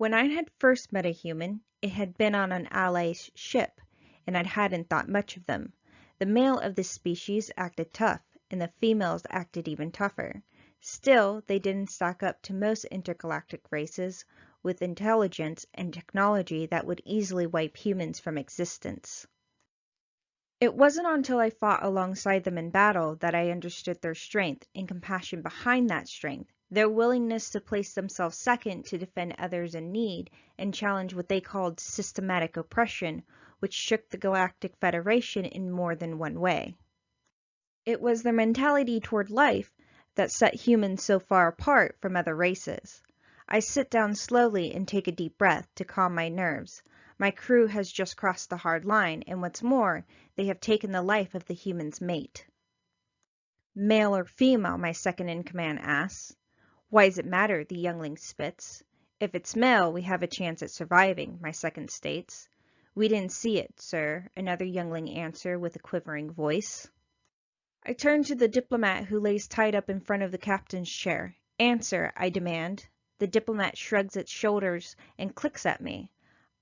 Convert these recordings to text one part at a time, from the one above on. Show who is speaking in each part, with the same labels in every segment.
Speaker 1: When I had first met a human, it had been on an ally's ship, and I hadn't thought much of them. The male of this species acted tough, and the females acted even tougher. Still, they didn't stack up to most intergalactic races with intelligence and technology that would easily wipe humans from existence. It wasn't until I fought alongside them in battle that I understood their strength and compassion behind that strength, their willingness to place themselves second to defend others in need and challenge what they called systematic oppression, which shook the Galactic Federation in more than one way. It was their mentality toward life that set humans so far apart from other races. I sit down slowly and take a deep breath to calm my nerves. My crew has just crossed the hard line, and what's more, they have taken the life of the human's mate. Male or female, my second-in-command asks. Why does it matter, the youngling spits. If it's male, we have a chance at surviving, my second states. We didn't see it, sir, another youngling answered with a quivering voice. I turn to the diplomat who lays tied up in front of the captain's chair. Answer, I demand. The diplomat shrugs its shoulders and clicks at me.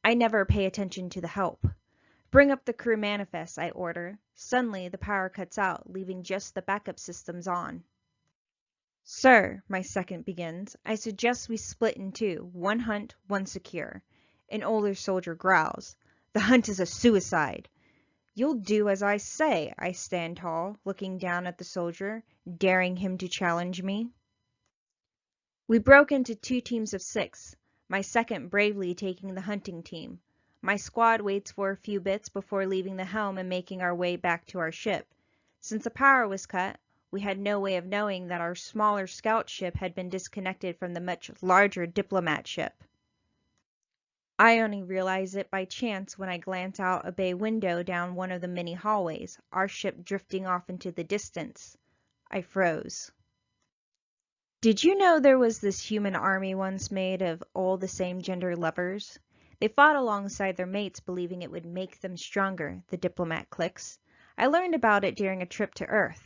Speaker 1: I never pay attention to the help. Bring up the crew manifest, I order. Suddenly, the power cuts out, leaving just the backup systems on. Sir, my second begins, I suggest we split in two, one hunt, one secure. An older soldier growls. The hunt is a suicide. You'll do as I say, I stand tall, looking down at the soldier, daring him to challenge me. We broke into 2 teams of 6, my second bravely taking the hunting team. My squad waits for a few bits before leaving the helm and making our way back to our ship. Since the power was cut, we had no way of knowing that our smaller scout ship had been disconnected from the much larger Diplomat ship. I only realize it by chance when I glance out a bay window down one of the many hallways, our ship drifting off into the distance. I froze. Did you know there was this human army once made of all the same gender lovers? They fought alongside their mates believing it would make them stronger, the diplomat clicks. I learned about it during a trip to Earth.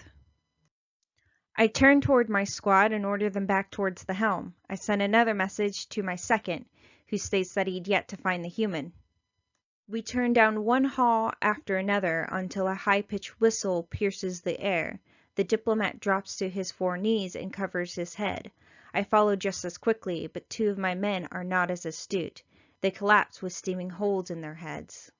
Speaker 1: I turned toward my squad and ordered them back towards the helm. I sent another message to my second, who states that he'd yet to find the human. We turn down one hall after another until a high-pitched whistle pierces the air. The diplomat drops to his 4 knees and covers his head. I follow just as quickly, but 2 of my men are not as astute. They collapse with steaming holes in their heads.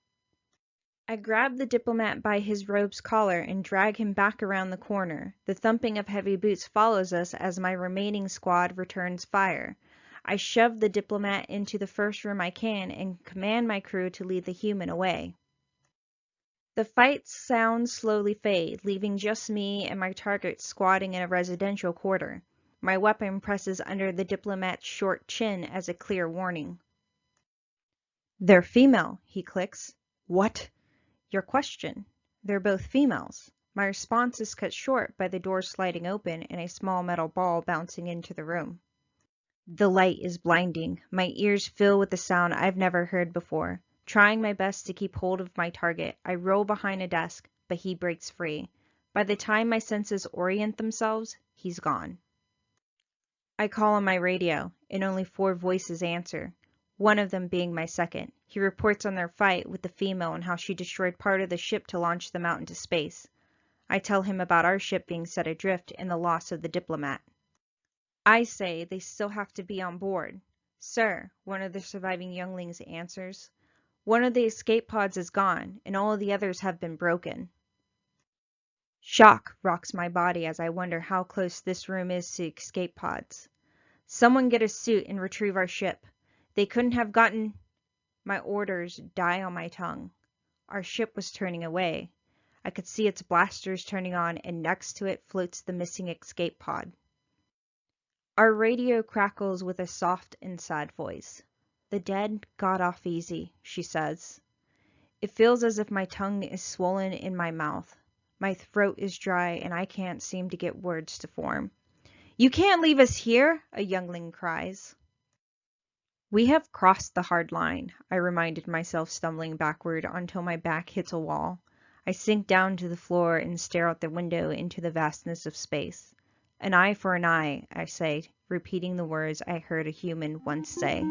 Speaker 1: I grab the diplomat by his robe's collar and drag him back around the corner. The thumping of heavy boots follows us as my remaining squad returns fire. I shove the diplomat into the first room I can and command my crew to lead the human away. The fight's sounds slowly fade, leaving just me and my target squatting in a residential quarter. My weapon presses under the diplomat's short chin as a clear warning. They're female, he clicks. What? Your question. They're both females. My response is cut short by the door sliding open and a small metal ball bouncing into the room. The light is blinding. My ears fill with a sound I've never heard before. Trying my best to keep hold of my target, I roll behind a desk, but he breaks free. By the time my senses orient themselves, he's gone. I call on my radio, and only 4 voices answer, one of them being my second. He reports on their fight with the female and how she destroyed part of the ship to launch them out into space. I tell him about our ship being set adrift and the loss of the diplomat. I say they still have to be on board. Sir, one of the surviving younglings answers. One of the escape pods is gone, and all of the others have been broken. Shock rocks my body as I wonder how close this room is to escape pods. Someone get a suit and retrieve our ship. They couldn't have gotten... My orders die on my tongue. Our ship was turning away. I could see its blasters turning on, and next to it floats the missing escape pod. Our radio crackles with a soft and sad voice. The dead got off easy, she says. It feels as if my tongue is swollen in my mouth. My throat is dry and I can't seem to get words to form. You can't leave us here, a youngling cries. We have crossed the hard line, I reminded myself, stumbling backward until my back hits a wall. I sink down to the floor and stare out the window into the vastness of space. An eye for an eye, I say, repeating the words I heard a human once say.